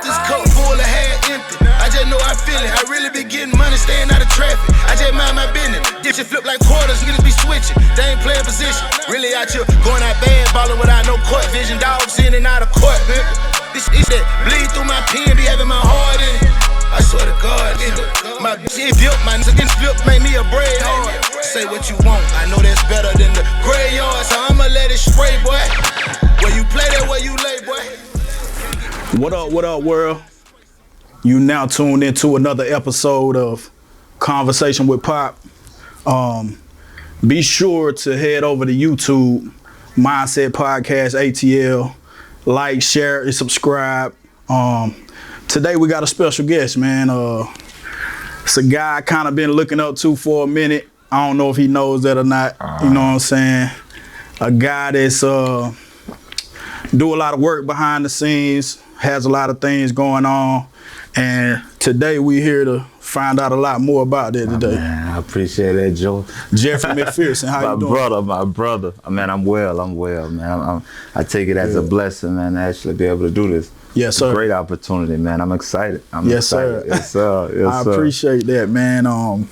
this cup full of half empty. I just know I feel it. I really be getting money, staying out of traffic. I just mind my business. This shit flip like quarters, niggas be switching. They ain't playing position. Really out here going out bad, ballin' without no court vision. Dogs in and out of court, man. This that bleed through my pen, be having my heart in it. I swear to God, my shit built, my niggas flip, make me a braid hard. Say what you want, I know that's better than the graveyard, so I'ma let it spray, boy. Where you play that, where you lay, boy. What up, world? You now tuned into another episode of Conversation with Pop. Be sure to head over to YouTube, Mindset Podcast ATL. Like, share, and subscribe. Today we got a special guest, man. It's a guy I kind of been looking up to for a minute. I don't know if he knows that or not. You know what I'm saying? A guy that's do a lot of work behind the scenes, has a lot of things going on, and today we here to find out a lot more about that today. Man, I appreciate that, Joe. Jeffrey McPherson, how you doing? My brother. Man, I'm well, man. I take it as a blessing, man, to actually be able to do this. Yes, sir. Great opportunity, man. I'm excited. Yes, sir. Yes, sir. I appreciate that, man.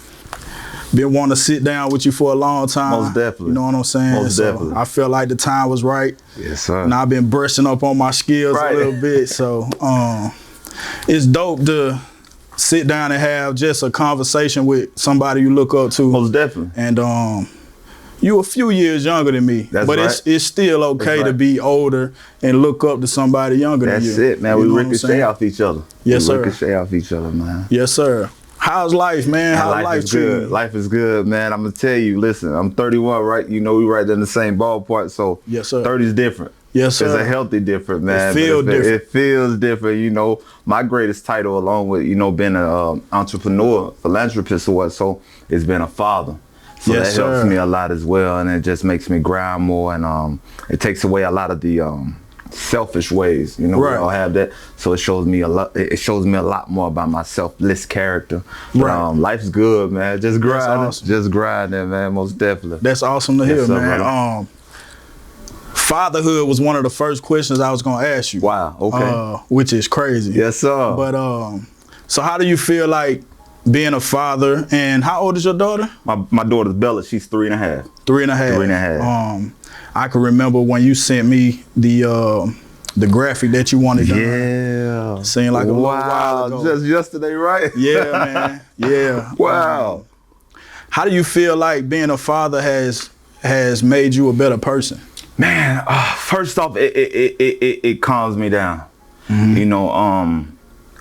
Been wanting to sit down with you for a long time. Most definitely. You know what I'm saying? Most definitely. I felt like the time was right. Yes, sir. And I've been brushing up on my skills a little bit. So it's dope to sit down and have just a conversation with somebody you look up to. Most definitely. And you a few years younger than me. That's but right. it's still okay to be older and look up to somebody younger than you. That's it, man. We ricochet off each other. Yes, sir. Ricochet off each other, man. Yes, sir. How's life, man? How's life treating you? Life is good, man. I'm gonna tell you, listen, I'm 31, right? You know, we right in the same ballpark, so yes, sir. 30 is different. Yes, sir. It's a healthy different, man. It feels different. It feels different, you know. My greatest title, along with, you know, being an entrepreneur, philanthropist or what, so it's been a father. So yes, that helps me a lot as well, and it just makes me grind more, and it takes away a lot of the selfish ways, you know. Right. We all have that, so it shows me a lot. It shows me a lot more about my selfless character. But, right. Life's good, man. Just grinding, awesome. just grinding, man. Most definitely. That's awesome to hear, Yes, sir, man. brother. Fatherhood was one of the first questions I was gonna ask you. Wow. Okay. Which is crazy. Yes, sir. But so how do you feel like being a father? And how old is your daughter? My daughter's Bella. She's 3.5. 3.5. 3.5. I can remember when you sent me the graphic that you wanted done. Yeah. Seemed like a little while ago. Just yesterday, right? Yeah, man. Yeah. Wow. How do you feel like being a father has made you a better person? Man, first off, it calms me down. Mm-hmm. You know,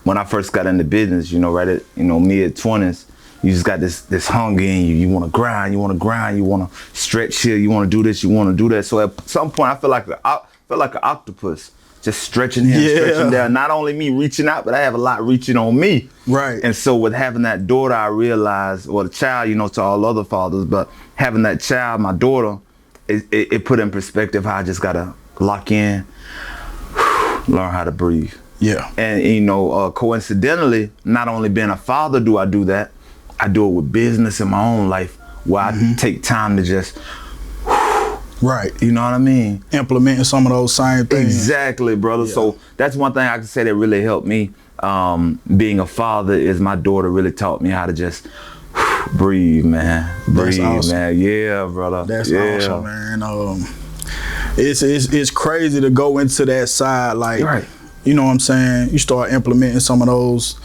when I first got into business, you know, right at, you know, mid-20s, you just got this hunger in you. You want to grind, you want to stretch here, you want to do this, you want to do that. So at some point, I feel like an octopus, just stretching here, stretching down. Not only me reaching out, but I have a lot reaching on me. Right. And so with having that daughter, I realized, well, the child, you know, to all other fathers, but having that child, my daughter, it put in perspective how I just gotta lock in, learn how to breathe. Yeah. And you know, coincidentally, not only being a father do I do that, I do it with business in my own life, where I take time to just, right. You know what I mean? Implementing some of those same things. Exactly, brother. Yeah. So that's one thing I can say that really helped me. Being a father is my daughter really taught me how to just breathe, man. Breathe, awesome. Man. Yeah, brother. That's awesome, man. It's crazy to go into that side, like, right. You know what I'm saying? You start implementing some of those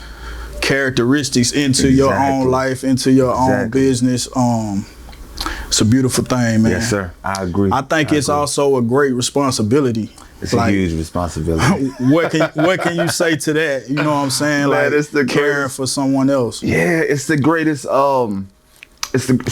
characteristics into your own life, into your own business. It's a beautiful thing, man. Yes, sir. I agree. I think it's also a great responsibility. It's a huge responsibility. What can you say to that? You know what I'm saying? Man, like it's the caring for someone else. Yeah, it's the greatest.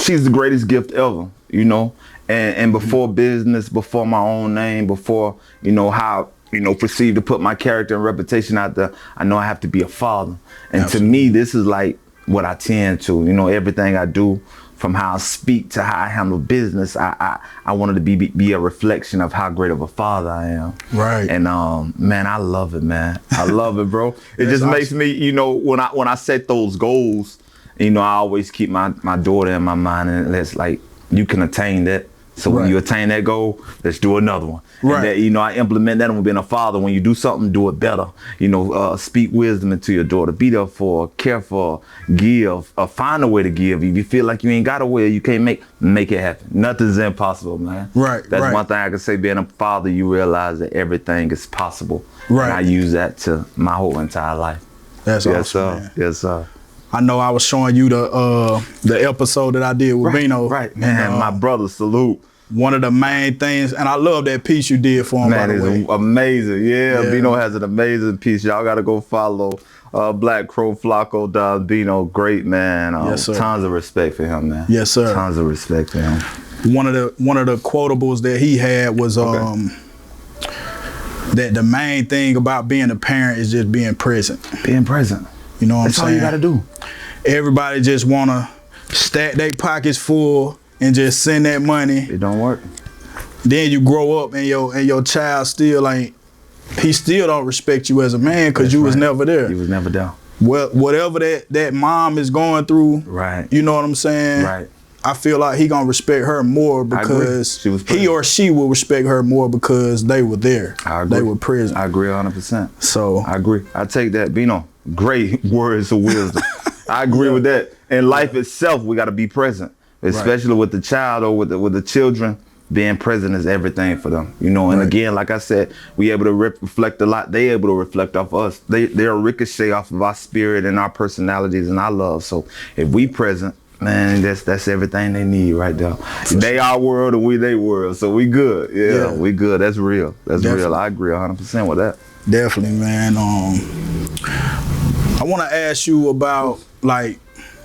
She's the greatest gift ever. You know, and before business, before my own name, before, you know, how, you know, perceived to put my character and reputation out there, I know I have to be a father. And Absolutely. To me, this is like what I tend to. You know, everything I do, from how I speak to how I handle business, I wanted to be a reflection of how great of a father I am. Right. And man, I love it, man. I love it, bro. It just makes me, you know, when I set those goals, you know, I always keep my daughter in my mind, and it's like, you can attain that. So when you attain that goal, let's do another one. Right. And that, you know, I implement that when being a father. When you do something, do it better. You know, speak wisdom into your daughter. Be there for, care for, give, find a way to give. If you feel like you ain't got a way, you can't make it happen. Nothing's impossible, man. Right. That's one thing I can say. Being a father, you realize that everything is possible. Right. And I use that to my whole entire life. That's Yes, awesome, sir. man. Yes, sir. I know I was showing you the episode that I did with Bino. Right, man. And, my brother, salute. One of the main things, and I love that piece you did for him, Man, by the way. it's amazing. Yeah, Yeah. Bino has an amazing piece. Y'all got to go follow Black Crow Flacco Down Bino. Great, man. Yes, sir. Tons of respect for him, man. Yes, sir. Tons of respect for him. One of the quotables that he had was that the main thing about being a parent is just being present. Being present. You know what That's I'm all saying? you got to do. Everybody just wanna stack their pockets full and just send that money. It don't work. Then you grow up and your child still he still don't respect you as a man because you was never there. He was never there. Well, whatever that mom is going through, Right. you know what I'm saying? Right. I feel like he gonna respect her more because She was he present. or she will respect her more because they were there. I agree. They were present. I agree 100%. So I agree. I take that, Bino. Great words of wisdom. I agree with that. In life itself, we got to be present, especially with the child or with the children. Being present is everything for them, you know. And again, like I said, we able to reflect a lot. They able to reflect off us. They're a ricochet off of our spirit and our personalities and our love. So if we present, man, that's everything they need right there. They our world and we they world, so we good. Yeah, we good. That's real. That's Definitely. real. I agree 100% with that. definitely, man. I want to ask you about like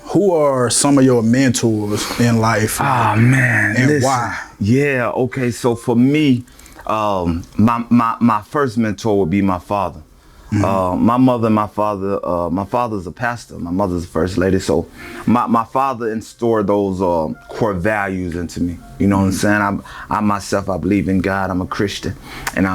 who are some of your mentors in life? Oh man, and listen. why? Yeah, okay. So for me, my first mentor would be my father. My mother and my father. My father's a pastor. My mother's a first lady. So my father instilled those core values into me. You know what I'm saying? I myself, I believe in God. I'm a Christian, and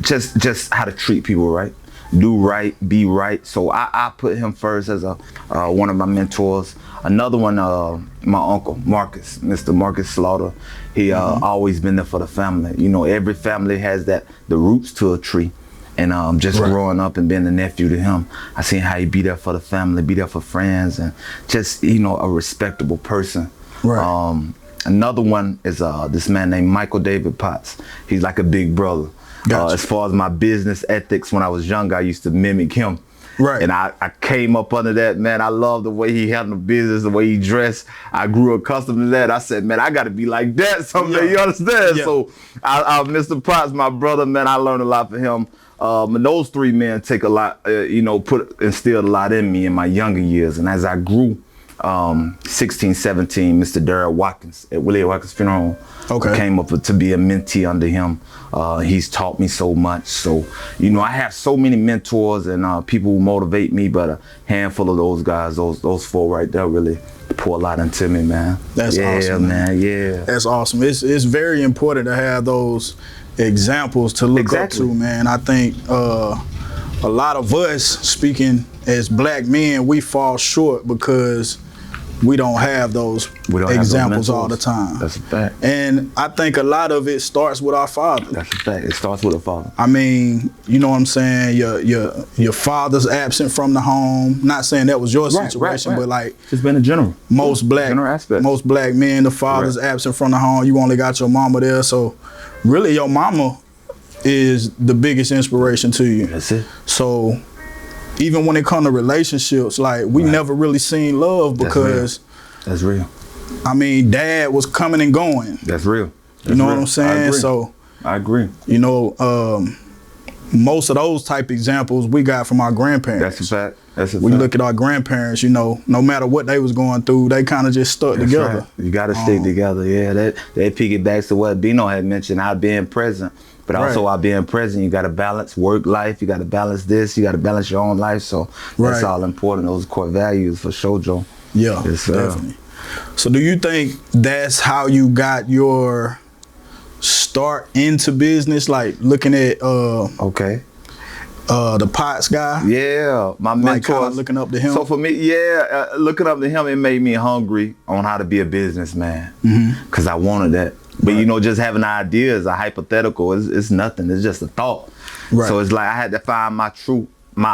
just how to treat people right. Do right, be right. So I put him first as one of my mentors. Another one, my uncle Marcus, Mr. Marcus Slaughter. He always been there for the family. You know, every family has the roots to a tree. And just growing up and being a nephew to him, I seen how he be there for the family, be there for friends, and just, you know, a respectable person. Right. Another one is this man named Michael David Potts. He's like a big brother. Gotcha. As far as my business ethics, when I was younger, I used to mimic him. Right. And I came up under that, man. I love the way he handled business, the way he dressed. I grew accustomed to that. I said, man, I got to be like that someday. Yeah. You understand? Yeah. So Mr. Potts, my brother, man, I learned a lot from him. And those three men take a lot, you know, instilled a lot in me in my younger years. And as I grew, 16, 17, Mr. Darrell Watkins at Willie Watkins Funeral came up to be a mentee under him. He's taught me so much. So, you know, I have so many mentors and people who motivate me, but a handful of those guys, those four right there really pour a lot into me, man. That's awesome, man. Yeah. That's awesome. It's very important to have those examples to look up to, man. I think a lot of us, speaking as black men, we fall short because we don't have those examples all the time. That's a fact. And I think a lot of it starts with our father. That's a fact. It starts with a father. I mean, you know what I'm saying? Your father's absent from the home. Not saying that was your situation, but like it's been a general. Most black men, the father's absent from the home. You only got your mama there, so really your mama is the biggest inspiration to you. That's it. So even when it comes to relationships, like we never really seen love because that's real. I mean, dad was coming and going. That's real. You know what I'm saying? So I agree. You know, most of those type examples we got from our grandparents. That's a fact. That's a fact. We look at our grandparents, you know, no matter what they was going through, they kind of just stuck together. Right. You got to stick together. Yeah, that piggybacks to what Bino had mentioned, our being present. But also our being present, you got to balance work life. You got to balance this. You got to balance your own life. So that's all important. Those core values for sure, Joe. Yeah, definitely. So do you think that's how you got your start into business? Like looking at the Potts guy? Yeah, my mentor. Like looking up to him? So for me, looking up to him, it made me hungry on how to be a businessman. Because I wanted that. But you know, just having ideas, a hypothetical, it's nothing. It's just a thought. Right. So it's like I had to find my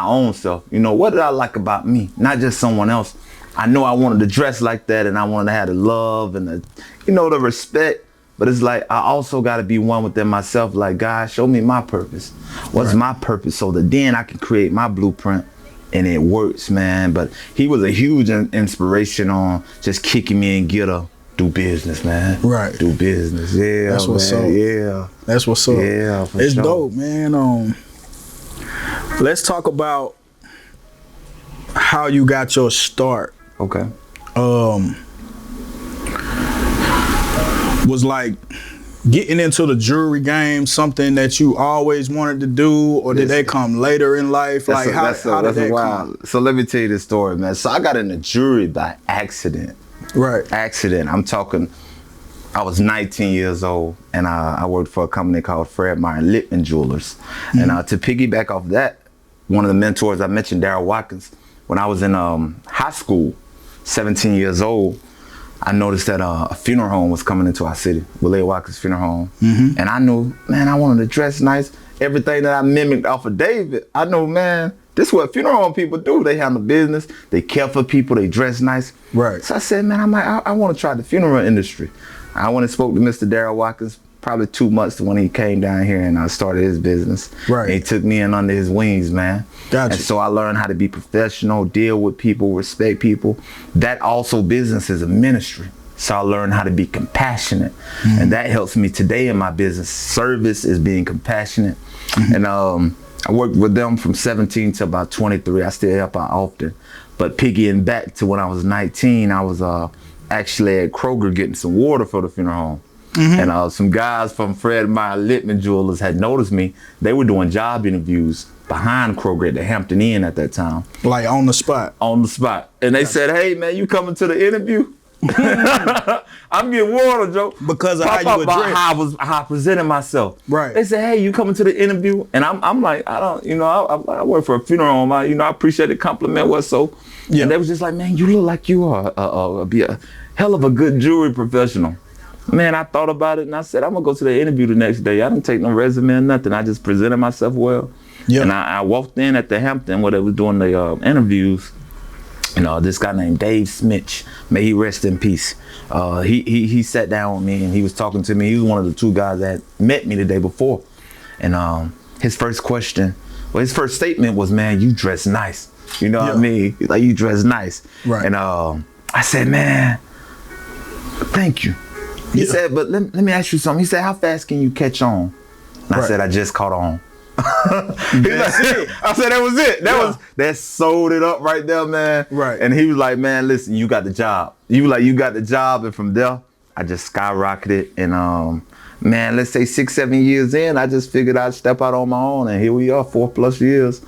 own self. You know, what did I like about me? Not just someone else. I know I wanted to dress like that, and I wanted to have the love and the, you know, the respect. But it's like I also got to be one within myself. Like, God, show me my purpose. What's my purpose? So that then I can create my blueprint. And it works, man. But he was a huge inspiration on just kicking me and get up. Do business, man. Right. Do business. Yeah. That's what's up. Yeah. That's what's up. Yeah. It's sure. dope, man. Let's talk about how you got your start. Okay. Was like getting into the jewelry game something that you always wanted to do, or did they come later in life? Like how did that come? So let me tell you this story, man. So I got into jewelry by accident. Right. Accident. I'm talking, I was 19 years old, and I worked for a company called Fred Meyer Lippman Jewelers. Mm-hmm. And to piggyback off that, one of the mentors I mentioned, Darryl Watkins, when I was in high school, 17 years old, I noticed that a funeral home was coming into our city, Willie Watkins Funeral Home. Mm-hmm. And I knew, man, I wanted to dress nice. Everything that I mimicked off of David, I know, man, this is what funeral home people do. They handle business, they care for people, they dress nice. Right. So I said, man, I want to try the funeral industry. I went and spoke to Mr. Darryl Watkins probably 2 months when he came down here and I started his business. Right. And he took me in under his wings, man. Gotcha. And so I learned how to be professional, deal with people, respect people. That also business is a ministry. So I learned how to be compassionate. Mm-hmm. And that helps me today in my business. Service is being compassionate. Mm-hmm. And I worked with them from 17 to about 23. I still help out often. But piggying back to when I was 19, I was actually at Kroger getting some water for the funeral home. Mm-hmm. And some guys from Fred Meyer Lippman Jewelers had noticed me. They were doing job interviews behind Kroger at the Hampton Inn at that time. Like on the spot? On the spot. And they said, hey, man, you coming to the interview? I'm getting water, Joe. Because of how you addressed. How I presented myself. Right. They said, hey, you coming to the interview? And I'm like, I don't, you know, I work for a funeral home. I appreciate the compliment. What's so? Yeah. And they was just like, man, you look like you are be a hell of a good jewelry professional. Man, I thought about it and I said, I'm gonna go to the interview the next day. I didn't take no resume or nothing. I just presented myself well. Yeah. And I walked in at the Hampton where they was doing the interviews. You know, this guy named Dave Smitch, may he rest in peace. He sat down with me and he was talking to me. He was one of the two guys that met me the day before. And his first statement was, man, you dress nice. You know what I mean? He's like, you dress nice. Right. And I said, man, thank you. He said, but let me ask you something. He said, how fast can you catch on? And I said, I just caught on. I said, that was it. That sold it up right there, man. Right. And he was like, man, listen, you got the job. You got the job. And from there, I just skyrocketed. And man, let's say 6-7 years in, I just figured I'd step out on my own. And here we are, 4+ years.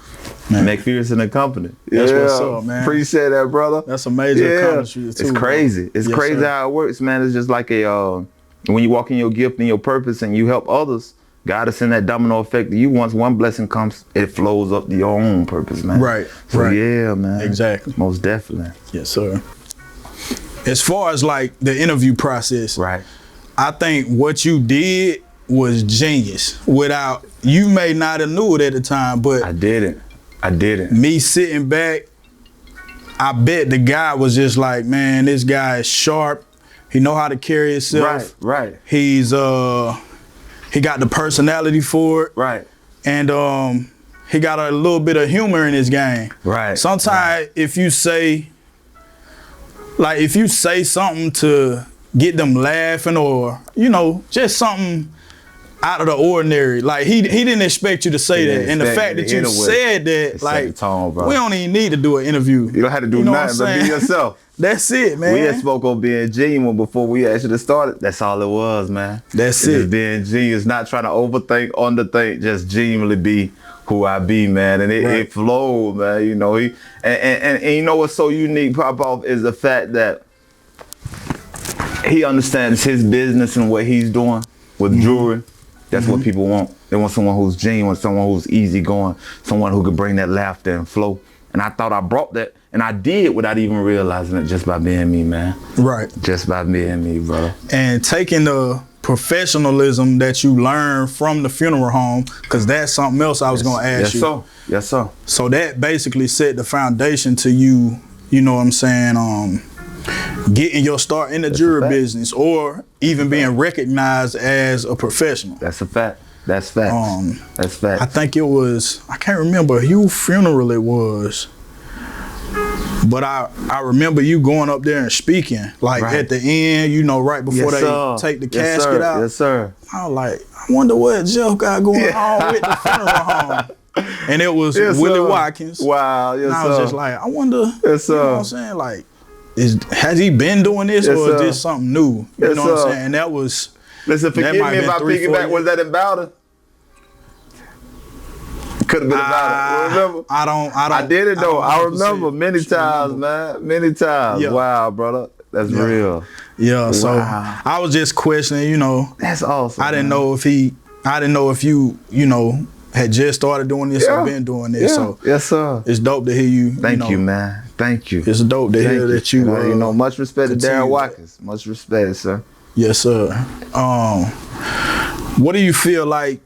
McPherson and Company. That's what's up, man. Appreciate that, brother. That's a major accomplishment too. It's crazy. It's crazy how it works, man. It's just like when you walk in your gift and your purpose and you help others, God is in that domino effect to you. Once one blessing comes, it flows up to your own purpose, man. Right. So yeah, man. Exactly. Most definitely. Yes, sir. As far as like the interview process, right? I think what you did was genius. You may not have knew it at the time, but I didn't. Me sitting back, I bet the guy was just like, man, this guy is sharp. He know how to carry himself. Right. He's he got the personality for it. Right. And he got a little bit of humor in his game. Right. Sometimes if you say something to get them laughing or, you know, just something out of the ordinary. Like he didn't expect you to say that. And the fact that you said that, like, we don't even need to do an interview. You don't have to do nothing but be yourself. That's it, man. We had spoke on being genuine before we actually started. That's all it was, man. That's it. Just being genuine, not trying to overthink, underthink, just genuinely be who I be, man. And it flowed, man. You know, and you know what's so unique, Pop-Off, is the fact that he understands his business and what he's doing with jewelry. That's what people want. They want someone who's genuine, someone who's easygoing, someone who can bring that laughter and flow. And I thought I brought that, and I did without even realizing it, just by being me, man. Right. Just by being me, brother. And taking the professionalism that you learned from the funeral home, because that's something else I was going to ask you. Yes, sir. So that basically set the foundation to you, you know what I'm saying, getting your start in the jury business, or even being recognized as a professional. That's a fact. That's facts. That's facts. I think it was, I can't remember whose funeral it was, but I remember you going up there and speaking, like at the end, you know, right before take the casket out. Yes, sir. I was like, I wonder what Jeff got going on with the funeral home. And it was Willie Watkins. Wow, yes, and I was just like, I wonder, you know what I'm saying, like, has he been doing this, or is this something new? You know what I'm saying? And that was. Listen, forgive me if I piggyback. Was that in Bowden? Could have been in Bowden. Remember? I don't. I did it though. I remember many times, man. Many times. Yeah. Wow, brother. That's real. Yeah. So I was just questioning. You know. That's awesome. I didn't know if you, you know, had just started doing this or been doing this. Yeah. So yes, sir. It's dope to hear you. Thank you, man. Thank you. It's dope to hear that you. You know, much respect to Darren Watkins. Much respect, sir. Yes, sir. What do you feel like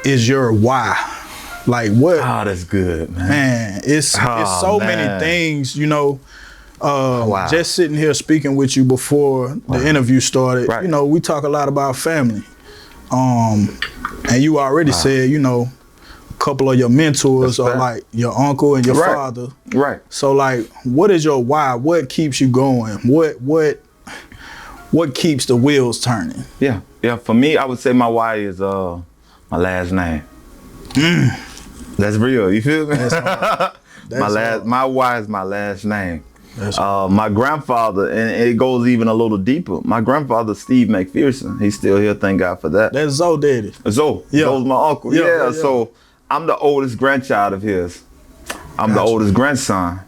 is your why? Like what? Oh, that's good, man. Man, it's so many things, you know. Just sitting here speaking with you before the interview started, you know, we talk a lot about family. And you already said, you know, a couple of your mentors are like your uncle and your father. Right. So like, what is your why? What keeps you going? What keeps the wheels turning? Yeah. For me, I would say my why is my last name. That's real. You feel me? My why is my last name. My grandfather, and it goes even a little deeper. My grandfather, Steve McPherson, he's still here. Thank God for that. That's Zoe daddy. Zoe. Zoe's my uncle. Yeah. So I'm the oldest grandchild of his. I'm the oldest grandson,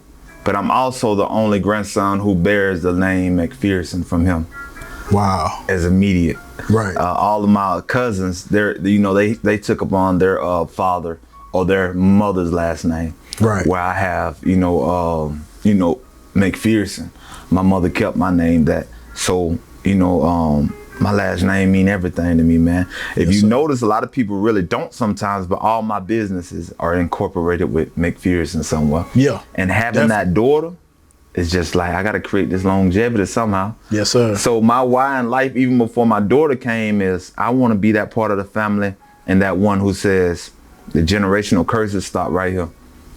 but I'm also the only grandson who bears the name McPherson from him. Wow. As immediate. Right. All of my cousins, they took upon their father or their mother's last name. Right. Where I have, McPherson. My mother kept my name that. So, my last name mean everything to me, man. If you notice, a lot of people really don't sometimes, but all my businesses are incorporated with McPherson somewhere. Yeah. And having that daughter, it's just like, I got to create this longevity somehow. Yes, sir. So my why in life, even before my daughter came, is I want to be that part of the family and that one who says the generational curses stop right here.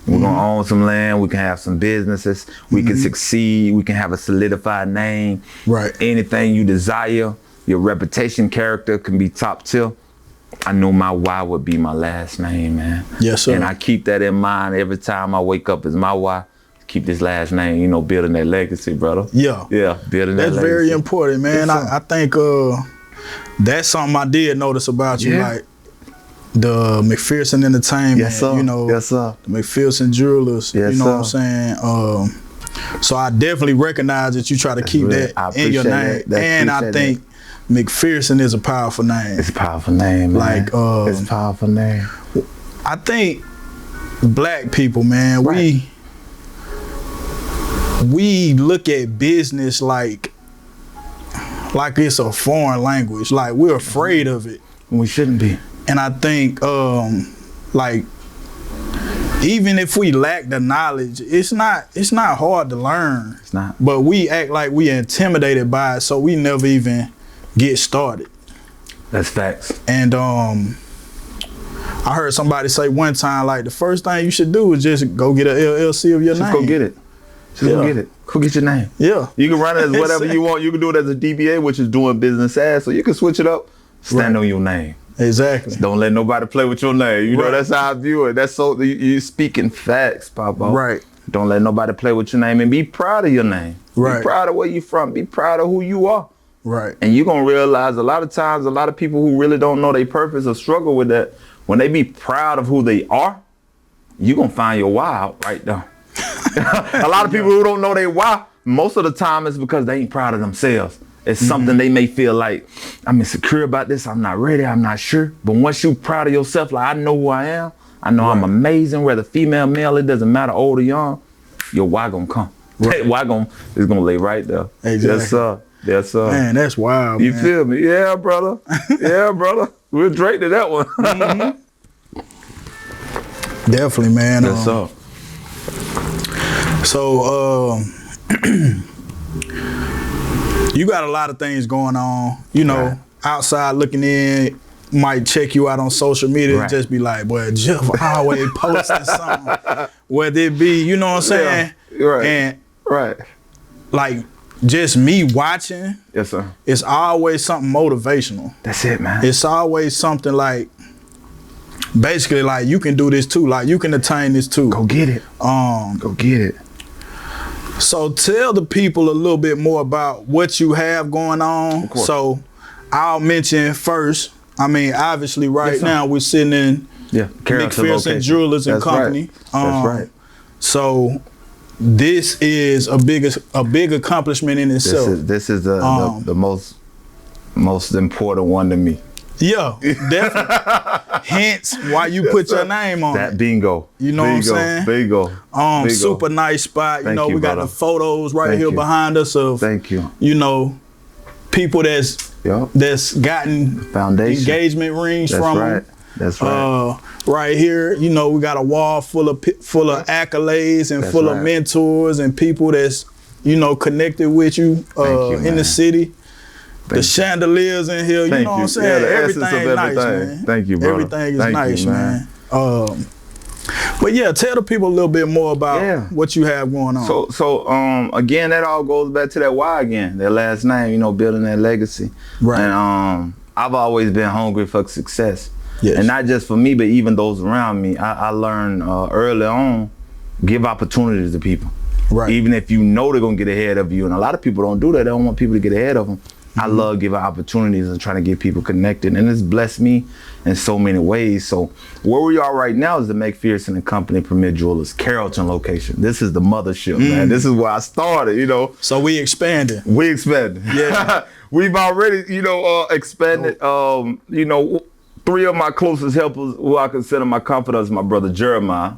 We're going to own some land. We can have some businesses. We can succeed. We can have a solidified name. Right. Anything you desire, your reputation, character can be top tier. I know my why would be my last name, man. Yes, sir. And I keep that in mind every time I wake up is my why. Keep this last name, building that legacy, brother. Yeah. Yeah, building that legacy. That's very important, man. I think that's something I did notice about you, like the McPherson Entertainment, yes, sir. Yes, sir. The McPherson Jewelers, yes, you know sir. what I'm saying? So I definitely recognize that you try to keep that in your name. And I think McPherson is a powerful name. It's a powerful name, man. It's a powerful name. I think black people, man, we look at business like it's a foreign language. Like we're afraid of it. We shouldn't be. And I think even if we lack the knowledge, it's not hard to learn. It's not. But we act like we intimidated by it, so we never even get started. That's facts. And I heard somebody say one time, like the first thing you should do is just go get an LLC of your name. Just go get it. Go get it. Go get your name. Yeah. You can run it as whatever you want. You can do it as a DBA, which is doing business as. So you can switch it up. Stand on your name. Exactly. Don't let nobody play with your name. You know, that's how I view it. That's so you speaking facts, Papa. Right. Don't let nobody play with your name and be proud of your name. Right. Be proud of where you from. Be proud of who you are. Right. And you're gonna realize a lot of times, a lot of people who really don't know their purpose or struggle with that, when they be proud of who they are, you're gonna find your why out right there. A lot of people who don't know their why, most of the time it's because they ain't proud of themselves. It's something they may feel like, I'm insecure about this, I'm not ready, I'm not sure. But once you're proud of yourself, like I know who I am, I know I'm amazing, whether female, male, it doesn't matter, old or young, your why gonna come. Right. Why is gonna lay right there. Exactly. Yes, sir. Yes, sir. Man, that's wild, You man. feel me? Yeah, brother. Yeah, brother. We're Drake to that one. Definitely, man. Yes, sir. So, you got a lot of things going on, you know, Right. outside looking in, might check you out on social media Right. and just be like, boy, Jeff always posting something. Whether it be, you know what I'm saying? Yeah. Right. And Right. like just me watching, Yes, sir. it's always something motivational. That's it, man. It's always something like, basically like you can do this too, like you can attain this too. Go get it. Go get it. So tell the people a little bit more about what you have going on. Of course. So I'll mention first, I mean, obviously right Yes, sir. now we're sitting in Yeah. Carrollton McPherson location. Jewelers and That's Company. Right. That's right. So this is a big accomplishment in itself. This is the most important one to me. Yeah, definitely. Hence why you put your name on That it. bingo. You know what I'm saying? Bingo. Bingo. Super nice spot. Thank We you, got brother. the photos right Thank here you. behind us of, Thank you. people that's Yup. gotten Foundation. engagement rings That's from right. them. That's right. Right here, we got a wall full of accolades and That's full of right. mentors and people that's connected with you, you, in the man. city. The Thank you. chandeliers in here, you Thank know what you. I'm saying? Yeah, the essence Everything of nice, everything. man. Thank you, brother. Everything is Thank you, nice, man. man. But yeah, tell the people a little bit more about Yeah. what you have going on. So again, that all goes back to that why again, their last name, building that legacy. Right. And I've always been hungry for success. Yes. And not just for me, but even those around me. I learned early on, give opportunities to people. Right. Even if you know they're gonna get ahead of you. And a lot of people don't do that. They don't want people to get ahead of them. I love giving opportunities and trying to get people connected. And it's blessed me in so many ways. So where we are right now is the McPherson and Company Premier Jewelers, Carrollton location. This is the mothership, man. This is where I started, So we expanded. We expanded. Yeah. We've already, expanded. Three of my closest helpers, who I consider my confidants, my brother Jeremiah,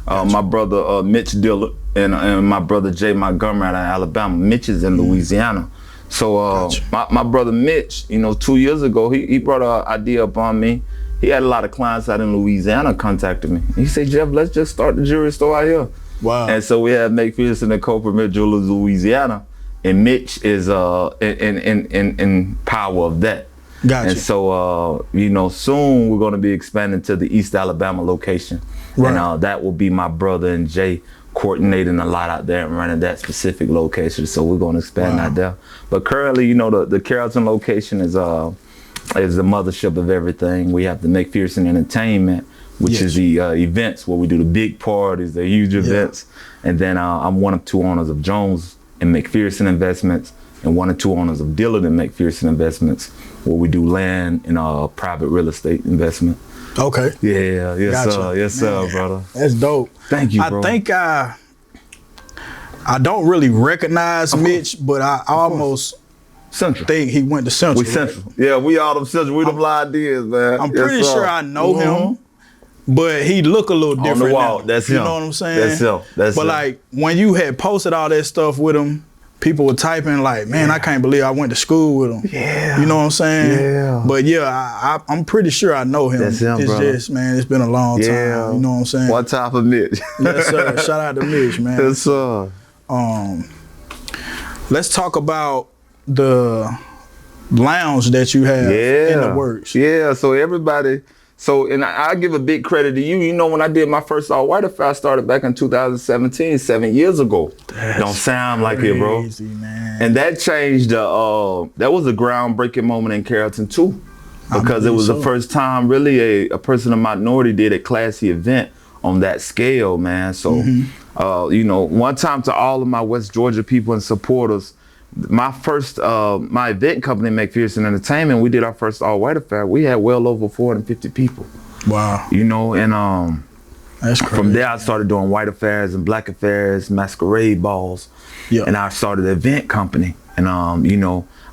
my brother Mitch Dillard, and my brother Jay Montgomery out of Alabama. Mitch is in Louisiana. So my brother Mitch, 2 years ago, he brought an idea up on me. He had a lot of clients out in Louisiana contacted me. He said, Jeff, let's just start the jewelry store out here. Wow. And so we have McPherson and Co. Premier Jewelers, Louisiana, and Mitch is in power of that. Gotcha. And so, soon we're going to be expanding to the East Alabama location. Right. And that will be my brother and Jay coordinating a lot out there and running that specific location. So we're going to expand out there. But currently, the Carrollton location is the mothership of everything. We have the McPherson Entertainment, which is the events where we do the big parties, the huge events. And then I'm one of two owners of Jones and McPherson Investments, and one or two owners of Dillard and McPherson Investments, where we do land and private real estate investment. Okay. Yeah, yes, Gotcha. sir, yes, sir, Man, brother. That's dope. Thank you, bro. I think I don't really recognize Mitch, but I almost Central. think he went to Central. We Central. Yeah, we all them Central. We them ideas, man. I'm Yes, pretty sir. sure I know him, but he look a little different On the wall. now. That's you him. know what I'm saying? That's him. That's but him. like when you had posted all that stuff with him, people were typing like, man, I can't believe I went to school with him. Yeah. You know what I'm saying? Yeah. But yeah, I'm pretty sure I know him. That's him, it's brother. just, man, it's been a long time. You know what I'm saying? One time for Mitch. Yes, sir. Shout out to Mitch, man. Yes, sir. Let's talk about the lounge that you have in the works. Yeah, so everybody, and I give a big credit to you. When I did my first All White Affair, I started back in 2017, 7 years ago. Don't sound like it, bro. Crazy, man. And that changed, that was a groundbreaking moment in Carrollton too. Because it was the first time really a person of minority did a classy event on that scale, man. So, one time to all of my West Georgia people and supporters, my first, my event company, McPherson Entertainment, we did our first All White Affair. We had well over 450 people. Wow. And That's crazy. from there I started doing white affairs and black affairs, masquerade balls. Yeah. And I started an event company. And,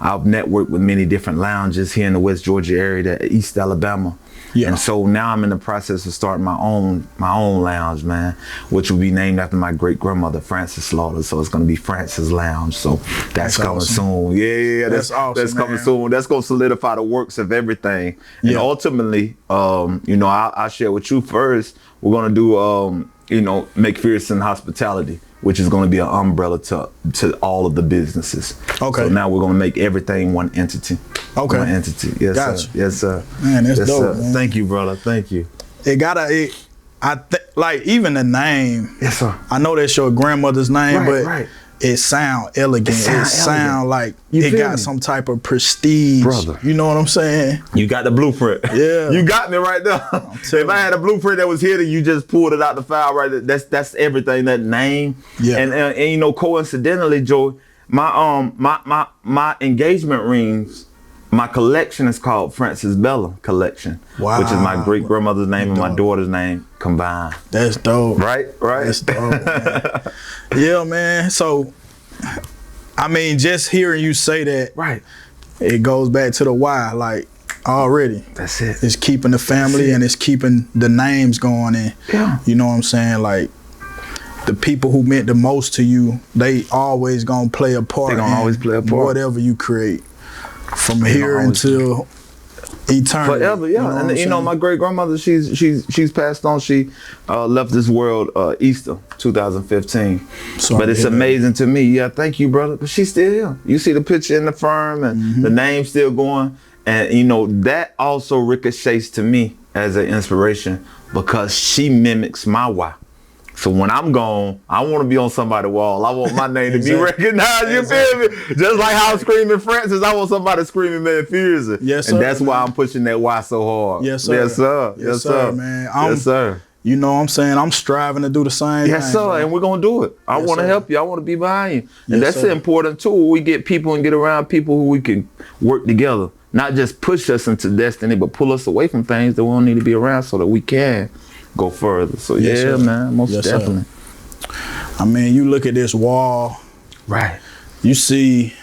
I've networked with many different lounges here in the West Georgia area, the East Alabama. Yeah. And so now I'm in the process of starting my own lounge, man, which will be named after my great grandmother, Frances Slaughter. So it's gonna be Frances Lounge. So that's coming awesome. soon. Yeah, That's awesome. That's coming man. soon. That's gonna solidify the works of everything. And Yeah. ultimately, I'll share with you first. We're gonna do McPherson Hospitality, which is going to be an umbrella to all of the businesses. Okay. So now we're going to make everything one entity. Okay. One entity. Yes, Gotcha. sir. Yes, sir. Man, that's yes, dope, sir. man. Thank you, brother. Thank you. Like even the name. Yes, sir. I know that's your grandmother's name, but it sound elegant. It sound like it got some type of prestige. Brother. You know what I'm saying? You got the blueprint. Yeah. You got me right there. If I had a blueprint that was here, you just pulled it out the file right there. That's everything, that name. Yeah. And coincidentally, Joe, my engagement rings, my collection is called Frances Bella Collection. Wow. Which is my great grandmother's name and my daughter's name combined. That's dope. Right? That's dope, man. Yeah, man. So, I mean, just hearing you say that, Right. it goes back to the why, like, already. That's it. It's keeping the family and it's keeping the names going. And, you know what I'm saying? Like, the people who meant the most to you, they always gonna play a part. They gonna always play a part. Whatever you create. From here until eternity. Forever, yeah. And my great grandmother, she's passed on. She left this world Easter 2015. But it's amazing to me. Yeah, thank you, brother. But she's still here. You see the picture in the firm and the name still going. And that also ricochets to me as an inspiration because she mimics my why. So when I'm gone, I want to be on somebody's wall. I want my name to be recognized. You feel me? Just like how I'm screaming Francis, I want somebody screaming McPherson. Yes, sir. And that's why I'm pushing that why so hard. Yes, sir. Yes, sir. Yes, sir, man. Yes, sir. You know what I'm saying? I'm striving to do the same thing. Yes, sir. Man. And we're going to do it. I want to help you. I want to be behind you. And Yes, that's sir. important too. We get people and get around people who we can work together. Not just push us into destiny, but pull us away from things that we don't need to be around so that we can go further. So Yes, yeah, sir. man, most Yes, sir. definitely. I mean, you look at this wall. Right. You see,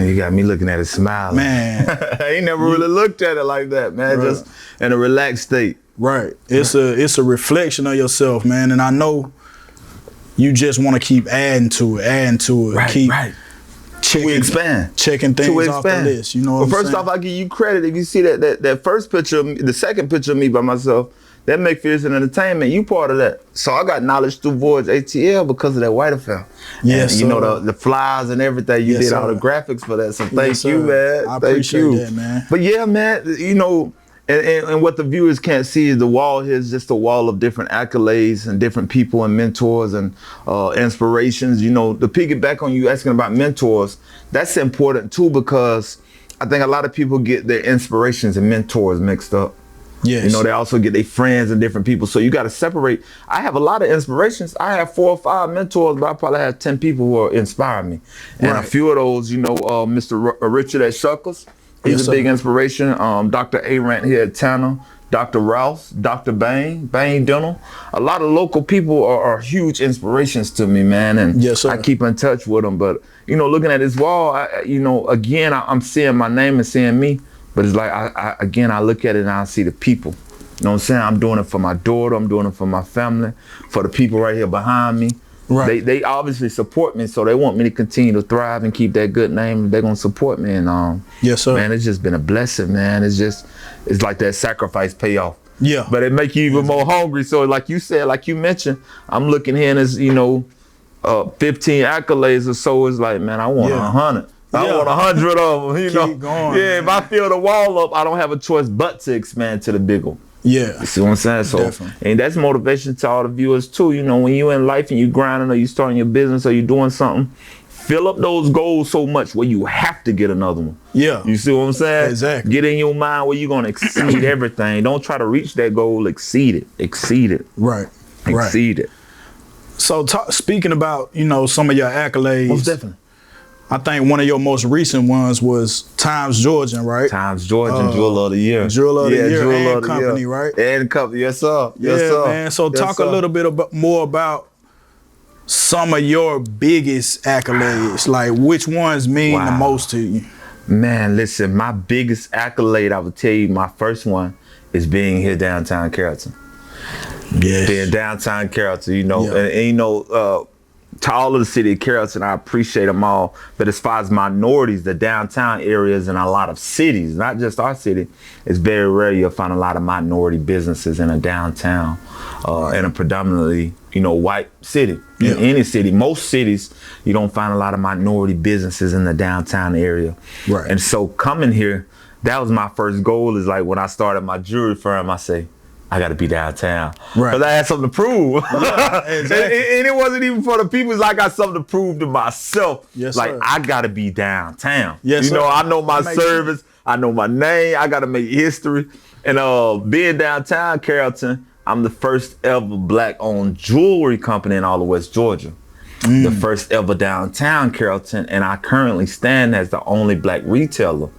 You got me looking at it smiling. man. I ain't never really looked at it like that, man. Right. Just in a relaxed state. Right. It's a reflection of yourself, man. And I know you just want to keep adding to it. Keep checking things off the list. You know what I'm saying? First off, I give you credit. If you see that first picture of me, the second picture of me by myself, that McPherson Entertainment, you part of that. So I got knowledge through Voyage ATL because of that White Affair. Yes, and, the flyers and everything. You did all the graphics for that. So thank you, man. I appreciate that, man. But yeah, man, and what the viewers can't see is the wall here is just a wall of different accolades and different people and mentors and inspirations. To piggyback on you asking about mentors, that's important too because I think a lot of people get their inspirations and mentors mixed up. Yes. They also get their friends and different people. So you got to separate. I have a lot of inspirations. I have 4 or 5 mentors, but I probably have 10 people who are inspiring me. And a few of those, Mr. Richard at Shuckles, he's a big inspiration. Dr. Arant here at Tanner, Dr. Rouse, Dr. Bain Dental. A lot of local people are huge inspirations to me, man. And yes, sir. I keep in touch with them. But, looking at this wall, again, I'm seeing my name and seeing me. But it's like, I look at it and I see the people. You know what I'm saying? I'm doing it for my daughter. I'm doing it for my family, for the people right here behind me. Right. They obviously support me, so they want me to continue to thrive and keep that good name. They're going to support me. And yes, sir. Man, it's just been a blessing, man. It's like that sacrifice payoff. Yeah. But it make you even more hungry. So like you said, like you mentioned, I'm looking here and it's, 15 accolades or so. It's like, man, I want 100. I want 100 of them, Keep going, if I fill the wall up, I don't have a choice but to expand to the big one. Yeah. You see what I'm saying? So, definitely. And that's motivation to all the viewers too. When you're in life and you grinding or you starting your business or you doing something, fill up those goals so much where you have to get another one. Yeah. You see what I'm saying? Exactly. Get in your mind where you're going to exceed everything. Don't try to reach that goal, exceed it. Right. Exceed it. So speaking about, some of your accolades. Most definitely. I think one of your most recent ones was Times Georgian, right? Times Georgian Jeweler of the Year. Jeweler of the Year Jeweler and Company, right? And Company, yes sir. Yes, yeah, sir. Man. So talk a little bit more about some of your biggest accolades. Like which ones mean the most to you? Man, listen, my biggest accolade, I would tell you, my first one is being here downtown Carrollton. Yes. Being downtown Carrollton, you know, Yeah. and you know, to all of the city of Carrollton, I appreciate them all. But as far as minorities, the downtown areas in a lot of cities, not just our city, it's very rare you'll find a lot of minority businesses in a downtown, in a predominantly, you know, white city. Yeah. In any city, most cities, you don't find a lot of minority businesses in the downtown area. Right. And so coming here, that was my first goal. Is like when I started my jewelry firm, I say, I got to be downtown. Right. Because I had something to prove. Yeah, exactly. and it wasn't even for the people. It's like I got something to prove to myself. Yes, like, sir. I got to be downtown. Yes, you know, sir. I know my That makes service. I know my name. I got to make history. And being downtown Carrollton, I'm the first ever black-owned jewelry company in all of West Georgia. The first ever downtown Carrollton. And I currently stand as the only black retailer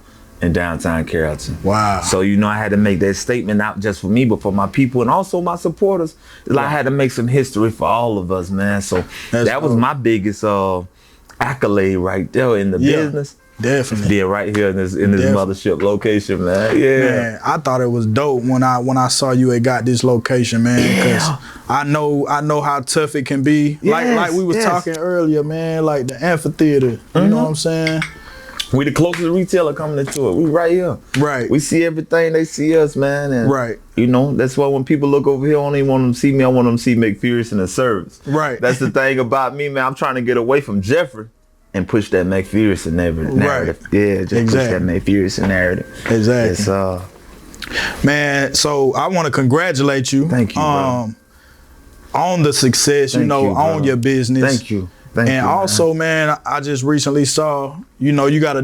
in downtown Carrollton. Wow. So, you know, I had to make that statement not just for me, but for my people and also my supporters. Like, I had to make some history for all of us, man. So that was my biggest accolade right there in the business. Definitely. Being right here in this mothership location, man. Yeah. Man, I thought it was dope when I saw you had got this location, man. Because I know how tough it can be. Like we was talking earlier, man. Like the amphitheater. You know what I'm saying? We the closest retailer coming into it. We right here. Right. We see everything, they see us, man. And Right. you know, that's why when people look over here, I don't even want them to see me. I want them to see McPherson and service. Right. That's the thing about me, man. I'm trying to get away from Jeffrey and push that McPherson narrative. Yeah, just push that McPherson narrative. Exactly. It's, man, so I want to congratulate you. Thank you, bro. On the success, Thank you, on bro. your business. Thank you. Thank you, also, man, I just recently saw, you know, you got a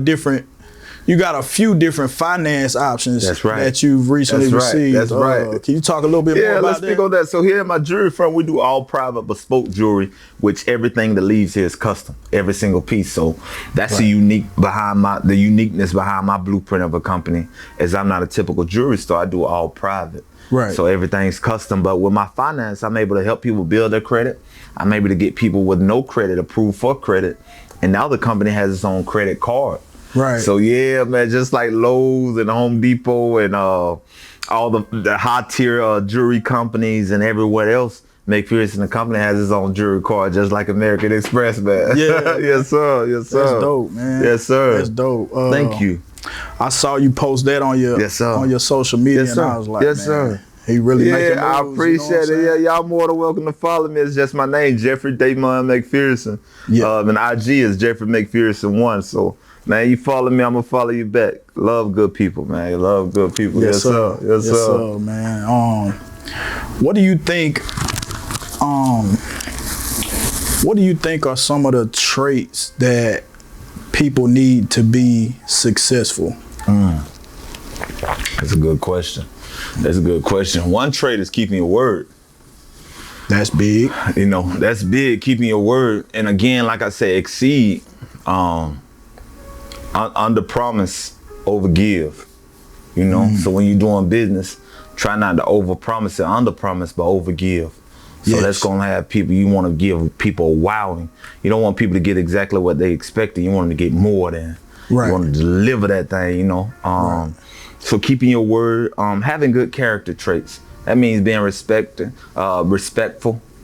few different finance options that you've recently received. That's right. Can you talk a little bit more about that? Yeah, let's speak on that. So here in my jewelry firm, we do all private bespoke jewelry, which everything that leaves here is custom, every single piece. So that's the uniqueness behind my blueprint of a company is I'm not a typical jewelry store. I do all private. Right. So everything's custom. But with my finance, I'm able to help people build their credit. I'm able to get people with no credit approved for credit. And now the company has its own credit card. Right. So yeah, man, just like Lowe's and Home Depot and all the high tier jewelry companies and everywhere else, McPherson, the company has its own jewelry card, just like American Express, man. Yeah. Yes, sir. Yes, sir. That's dope, man. Yes, sir. That's dope. Thank you. I saw you post that on your social media, and I was like, yes, sir. He really making moves, I appreciate it. Yeah, y'all more than welcome to follow me. It's just my name, Jeffrey Damon McPherson. Yeah. And IG is Jeffrey McPherson 1. So, man, you follow me, I'm gonna follow you back. Love good people, man. Love good people. Yes, sir. Yes, sir, man. What do you think? What do you think are some of the traits that people need to be successful? That's a good question. One trait is keeping your word. That's big. You know, that's big, keeping your word. And again, like I said, exceed, under promise, over give. You know, so when you're doing business, try not to over promise and under promise, but over give. So that's gonna have people, you wanna give people a wowing. You don't want people to get exactly what they expected. You want them to get more than. Right. You want to deliver that thing, you know. So keeping your word, having good character traits. That means being respectful,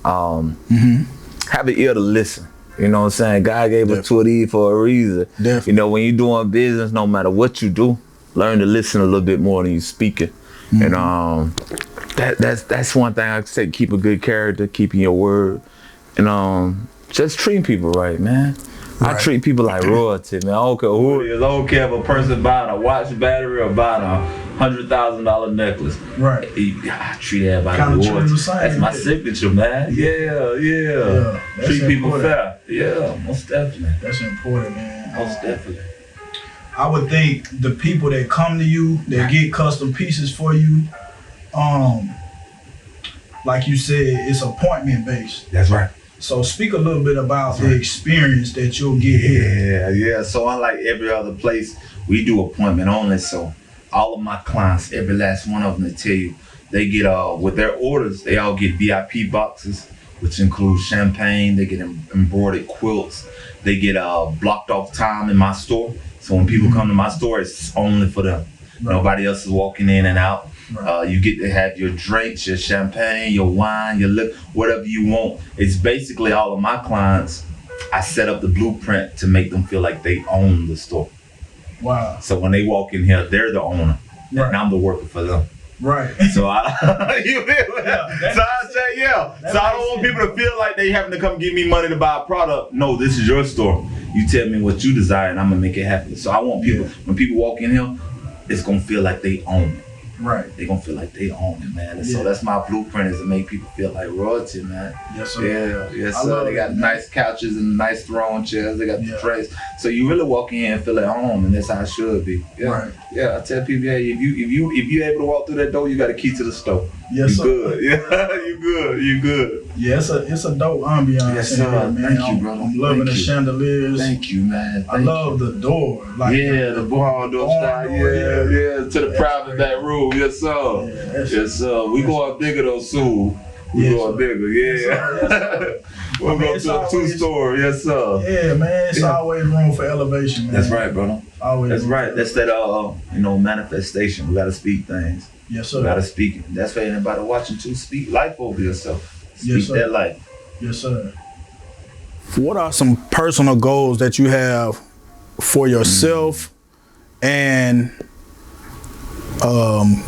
have an ear to listen. You know what I'm saying? God gave us 2 of these for a reason. Definitely. You know, when you're doing business, no matter what you do, learn to listen a little bit more than you speaking. And that's one thing I say, keep a good character, keeping your word, and just treating people right, man. I treat people like royalty, man. I don't care who it is. I don't care if a person buying a watch battery or buying a $100,000 necklace. Right. I treat everybody like royalty. That's my signature, man. Yeah. Treat people fair. Yeah, most definitely. That's important, man. Most definitely. I would think the people that come to you, that get custom pieces for you, like you said, it's appointment based. That's right. So speak a little bit about the experience that you'll get here. Yeah. So unlike every other place, we do appointment only. So all of my clients, every last one of them, to tell you, they get with their orders, they all get VIP boxes, which includes champagne. They get embroidered quilts. They get blocked off time in my store. So when people come to my store, it's only for them. Right. Nobody else is walking in and out. Right. You get to have your drinks, your champagne, your wine, your liquor, whatever you want. It's basically all of my clients. I set up the blueprint to make them feel like they own the store. Wow. So when they walk in here, they're the owner, right. and I'm the worker for them. Right. So you feel me? So I say, So I don't want people to feel like they having to come give me money to buy a product. No, this is your store. You tell me what you desire, and I'm gonna make it happen. So I want people, when people walk in here, it's gonna feel like they own it. Right. They're gonna feel like they own it, man. And so that's my blueprint, is to make people feel like royalty, man. Yes, sir. Yes, sir. They got nice couches and nice throne chairs. They got the trays. So you really walk in here and feel at home, and that's how it should be. Yeah. Right. Yeah, I tell people, if you able to walk through that door, you got a key to the store. Yes, you sir. Good. Yeah, you good. Yeah, it's a dope ambiance. Yes, sir. Here, man. Thank you, brother. I'm loving the chandeliers. Thank you, man. I love the door. Like the barn door style. Yeah. To the private back room. Yes, sir. Yes, sir. We going bigger though soon. We going bigger. Yeah. We'll go to a 2-story. Yes, sir. Yeah, man. It's always room for elevation, man. That's right, brother. Always. That's right. That's that manifestation. We gotta speak things. Yes, sir. We gotta speak it. That's for anybody watching too. Speak life over yourself. Speak that life. Yes, sir. What are some personal goals that you have for yourself and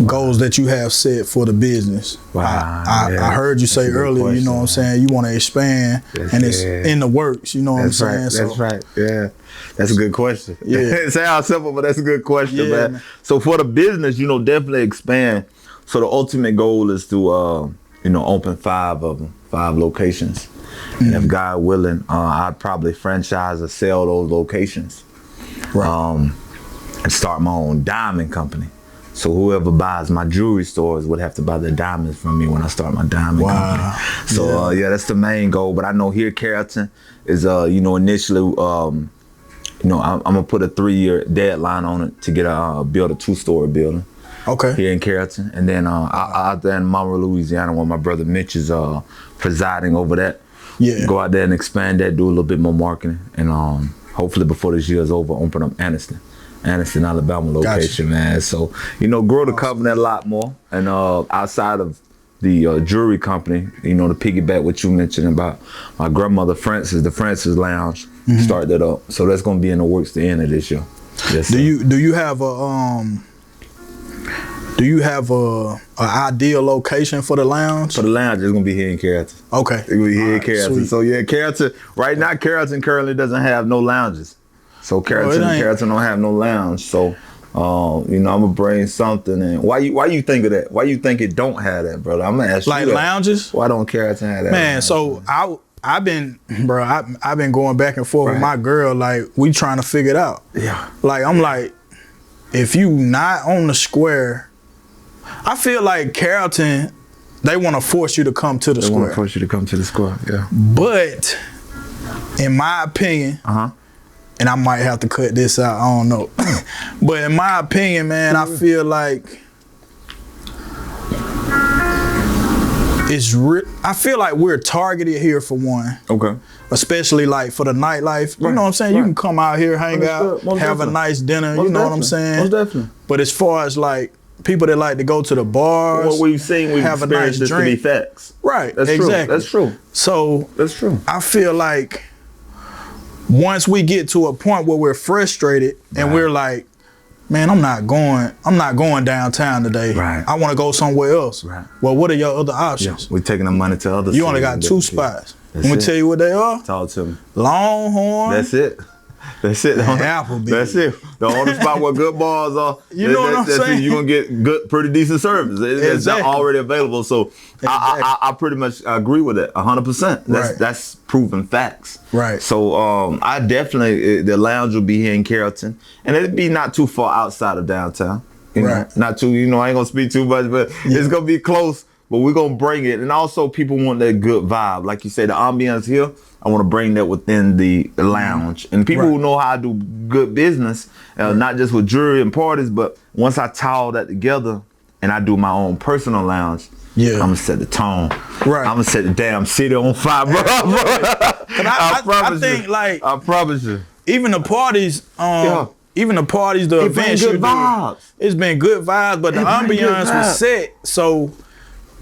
goals that you have set for the business? Wow. I heard you say earlier, you know what I'm saying, you want to expand, and it's in the works, you know what I'm saying? That's right. Yeah. That's a good question. Yeah. It sounds simple, but that's a good question, man. So for the business, definitely expand. So the ultimate goal is to, open 5 of them, 5 locations. And if God willing, I'd probably franchise or sell those locations. Right. And start my own diamond company. So whoever buys my jewelry stores would have to buy the diamonds from me when I start my diamond company. So that's the main goal. But I know here Carrollton is, initially, I'm gonna put a 3-year deadline on it to get build a 2-story building. Okay. Here in Carrollton, and then out there in Monroe, Louisiana, where my brother Mitch is presiding over that. Yeah. Go out there and expand that, do a little bit more marketing, and hopefully before this year is over, open up Anniston, Alabama location, man. So grow the company a lot more, and outside of the jewelry company, to piggyback what you mentioned about my grandmother Francis, the Francis Lounge, start that up. So that's gonna be in the works the end of this year. Yes, do you have a ideal location for the lounge? For the lounge, it's gonna be here in Carrollton. Okay. It's gonna be here in Carrollton. Sweet. So Carrollton. Right now, Carrollton currently doesn't have no lounges. So Carrollton don't have no lounge. So I'm gonna bring something in. Why you think of that? Why you think it don't have that, brother? I'm gonna ask you. Like lounges? Why don't Carrollton have that? Man, so I've been going back and forth with my girl. Like, we trying to figure it out. Yeah. Like, I'm like, if you not on the square, I feel like Carrollton, they want to force you to come to the square. They want to force you to come to the square, yeah. But in my opinion, and I might have to cut this out, I don't know. But in my opinion, man, I feel like I feel like we're targeted here for one. Okay. Especially like for the nightlife. You know what I'm saying? You can come out here, hang out, have a nice dinner, you know what I'm saying? Most definitely. But as far as like people that like to go to the bars, what we've seen, we've have a nice experienced drink. this to be facts. Right, That's exactly. true. That's true. So that's true. I feel like once we get to a point where we're frustrated and we're like, man, I'm not going downtown today. Right. I want to go somewhere else. Right. Well, what are your other options? We're taking the money to other. You only got 2 spots. I'm gonna tell you what they are. Talk to me. Longhorn. That's it. That's it. Applebee's. That's it. The only spot where good bars are. You know what I'm saying? You're gonna get good, pretty decent service. It's already available. So I pretty much agree with it 100%. That's proven facts. Right. So I definitely, the lounge will be here in Carrollton, and it'd be not too far outside of downtown. You know? Not too. I ain't gonna speak too much, but it's gonna be close. But we're gonna bring it, and also people want that good vibe, like you say, the ambiance here. I want to bring that within the lounge, and people who know how to do good business, not just with jewelry and parties, but once I tie all that together and I do my own personal lounge, I'm gonna set the tone. Right. I'm gonna set the damn city on fire, bro. I think, like, I promise you. even the parties, even the parties, the events you do, it's been good vibes, but the ambiance was set. So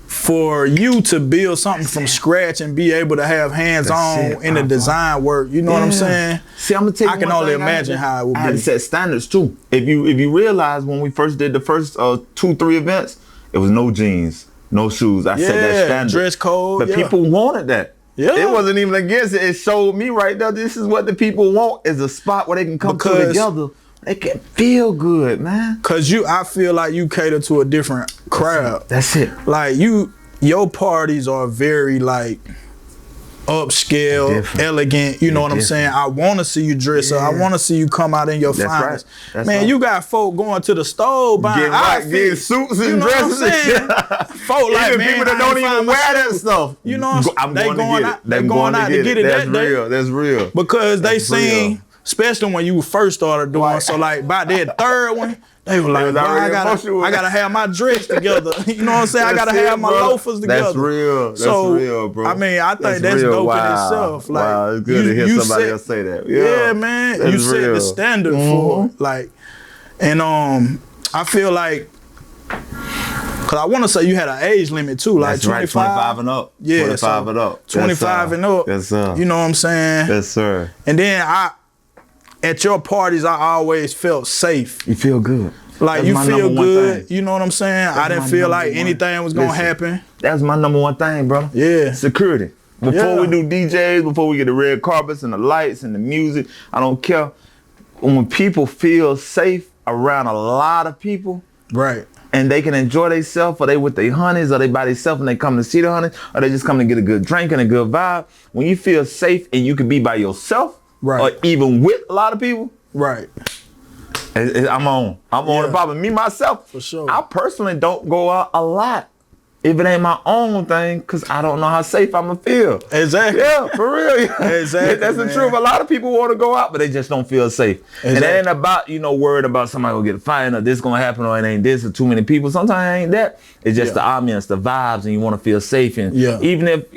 for you to build something from scratch and be able to have hands-on in the design work, you know what I'm saying? See, I'm gonna tell you, I can only imagine how it would be. I had to set standards too. If you realize when we first did the first 2-3 events, it was no jeans, no shoes. I set that standard. Dress code. But people wanted that. Yeah. It wasn't even against it. It showed me right there, this is what the people want, is a spot where they can come together. They can feel good, man. Cause I feel like you cater to a different crowd. That's it. Like your parties are very like upscale, elegant. You know what I'm saying? I want to see you dress up. I want to see you come out in your finest. Man, you got folk going to the store buying getting suits and dresses. Folk like, even people that don't even wear that stuff. You know what I'm saying? They going out to get it. That's real. That's real. Because they seen, especially when you first started doing, so like by that third one, they were like, I gotta have my dress together. You know what I'm saying? I gotta have my loafers together. That's real. That's real, bro. I mean, I think that's dope in itself. Like, wow, it's good to hear somebody else say that. Yeah, man. You set the standard for like, and I feel like, cause I want to say you had an age limit too, like 25 and up. Yeah, 25 and up. 25 and up. Yes, sir. You know what I'm saying? Yes, sir. And then at your parties, I always felt safe. You feel good. Like, you feel good. You know what I'm saying? I didn't feel like anything was going to happen. That's my number one thing, bro. Yeah. Security. Before we do DJs, before we get the red carpets and the lights and the music, I don't care. When people feel safe around a lot of people, right, and they can enjoy themselves, or they with their honeys, or they by themselves and they come to see the honeys, or they just come to get a good drink and a good vibe. When you feel safe and you can be by yourself, right, or even with a lot of people, right, I'm on the problem. Me, myself, for sure. I personally don't go out a lot if it ain't my own thing, because I don't know how safe I'm going to feel. Exactly. Yeah, for real. Exactly. That's the truth. A lot of people want to go out, but they just don't feel safe. Exactly. And it ain't about, worried about somebody going to get fired, or this going to happen, or it ain't this, or too many people. Sometimes it ain't that. It's just the ambience, the vibes, and you want to feel safe. And even if,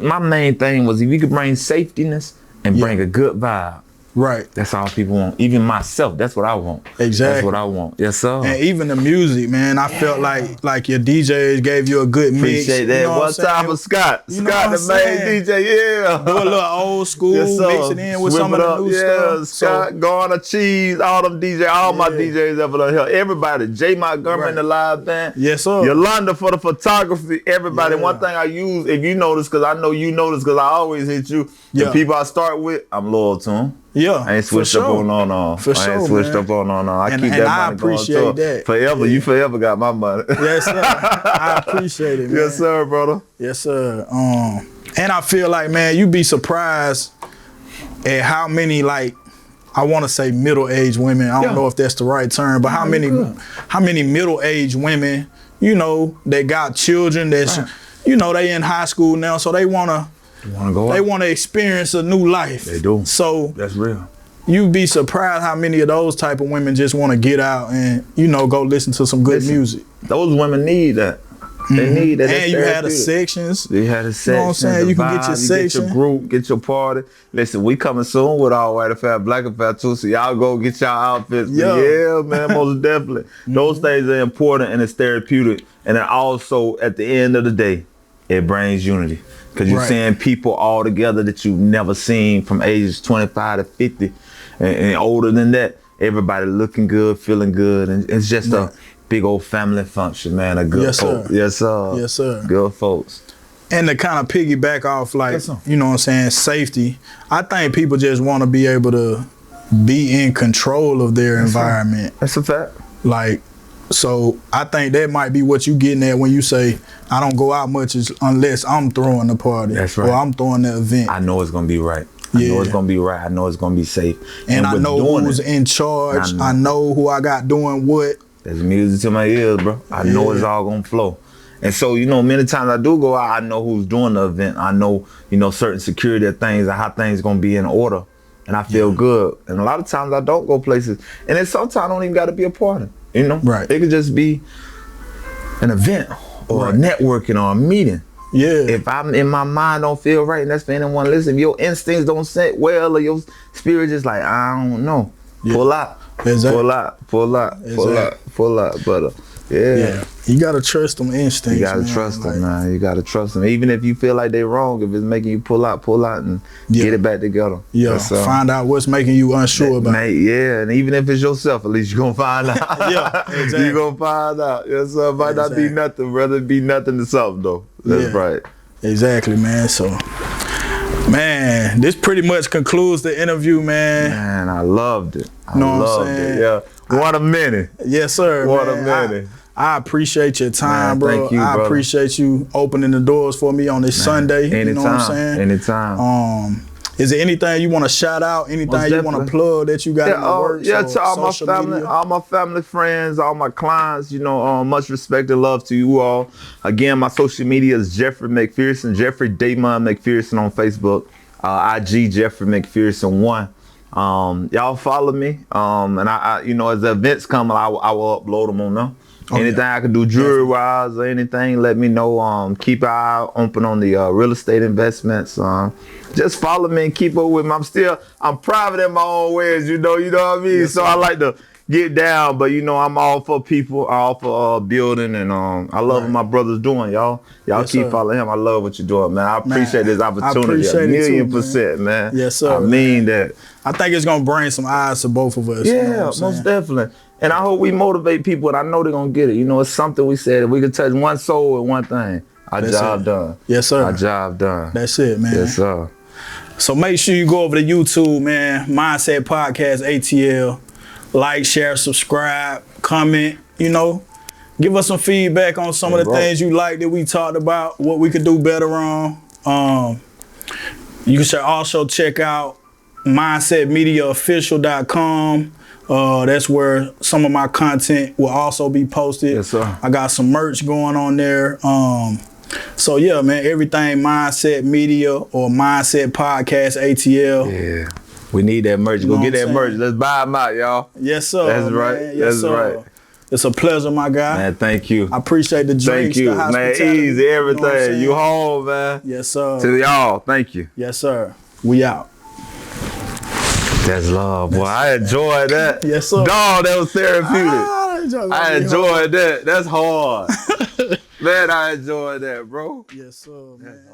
my main thing was if you could bring safetiness and bring a good vibe. Right. That's all people want. Even myself, that's what I want. Exactly. That's what I want. Yes, sir. And even the music, man, I felt like your DJs gave you a good mix. Appreciate that. One time for Scott. Scott, the main DJ, Do a little old school, mix it in with some of the new stuff. Scott, Garner, Cheese, all them DJs, all my DJs ever done here. Everybody, Jay Montgomery in the live band. Yes, sir. Yolanda for the photography. Everybody. One thing I use, if you notice, because I know you notice, because I always hit you, the people I start with, I'm loyal to them. Yeah, I ain't switched up on no. For sure, I ain't switched up on no. I keep that money I appreciate going that. Forever, you forever got my money. Yes, sir. I appreciate it, man. Yes, sir, brother. Yes, sir. And I feel like, man, you'd be surprised at how many, like, I want to say middle-aged women. I don't know if that's the right term, but how many middle-aged women, that got children that's, they in high school now, so they want to experience a new life. They do. So that's real. You'd be surprised how many of those type of women just want to get out and, go listen to some good music. Those women need that. They need that. And you had the sections. They had the sections. You know what I'm saying? You can get your section. Get your group, get your party. Listen, we coming soon with our white affair, black affair too, so y'all go get y'all outfits. Yeah, man, most definitely. Those things are important and it's therapeutic. And then also, at the end of the day, it brings unity. Because you're seeing people all together that you've never seen from ages 25 to 50 and older than that. Everybody looking good, feeling good. And it's just a big old family function, man. A good folks. Yes, sir. Yes, sir. Good folks. And to kind of piggyback off, like, you know what I'm saying, safety, I think people just want to be able to be in control of their environment. That's a fact. Like, so I think that might be what you getting at when you say, I don't go out much unless I'm throwing the party. That's right. Or I'm throwing the event. I know it's going to be right. I know it's going to be right. I know it's going to be safe. And I know who's in charge. I know who I got doing what. There's music to my ears, bro. I know it's all going to flow. And so, many times I do go out, I know who's doing the event. I know, certain security things and how things going to be in order. And I feel good. And a lot of times I don't go places. And then sometimes I don't even got to be a party. Right. It could just be an event or a networking or a meeting. Yeah. If I'm in my mind don't feel right, and that's for anyone listening, if your instincts don't set well or your spirit just like, I don't know. Pull out. Exactly. Pull out. But yeah. You gotta trust them instincts. You gotta trust them, man. You gotta trust them. Even if you feel like they're wrong, if it's making you pull out and get it back together. Yeah. Find out what's making you unsure about it. Yeah, and even if it's yourself, at least you're gonna find out. Yeah, exactly. You're gonna find out. Yes, sir. It might not be nothing, brother. Be nothing to something though. That's right. Exactly, man. So, man, this pretty much concludes the interview, man. Man, I loved it. I know loved what I'm saying? it. Yeah. What a minute. Yes, sir. What a minute. I appreciate your time, man, bro. Thank you, I appreciate you opening the doors for me on this Sunday. Anytime. You know what I'm saying? Anytime. Is there anything you want to shout out? Anything you want to plug that you got in the works? Yeah, to all my family, friends, all my clients, you know, much respect and love to you all. Again, my social media is Jeffrey McPherson, Jeffrey Damon McPherson on Facebook, IG Jeffrey McPherson 1. Y'all follow me. And I you know, as the events come, I will upload them on there. Anything I can do jewelry wise or anything, let me know. Keep an eye open on the real estate investments. Just follow me and keep up with me. I'm private in my own ways, you know what I mean? Yes, so I like to get down, but you know, I'm all for people, all for building, and I love what my brother's doing, y'all. Y'all keep following him. I love what you're doing, man. I appreciate this opportunity, a million percent, man. Yes, sir. I mean that. I think it's gonna bring some eyes to both of us. Yeah, you know most definitely. And I hope we motivate people, and I know they're gonna get it. You know, it's something we said. If we could touch one soul with one thing, our job done. Yes, sir. Our job done. That's it, man. Yes, sir. So make sure you go over to YouTube, man. Mindset Podcast ATL. Like, share, subscribe, comment. You know, give us some feedback on some of the things you like that we talked about, what we could do better on. You should also check out mindsetmediaofficial.com. That's where some of my content will also be posted. Yes, sir. I got some merch going on there. So yeah, man, everything Mindset Media or Mindset Podcast ATL. Yeah, we need that merch. Go get that merch. Let's buy them out, y'all. Yes, sir. That's right. Yes, sir. It's a pleasure, my guy. Man, thank you. I appreciate the drinks, thank you, the hospitality. man. Easy, everything. You know home, man. Yes, sir. To y'all, thank you. Yes, sir. We out. That's love, boy. I enjoyed that. Yes, sir. Dog, that was therapeutic. I enjoyed that. That's hard. Man, I enjoyed that, bro. Yes, sir, man.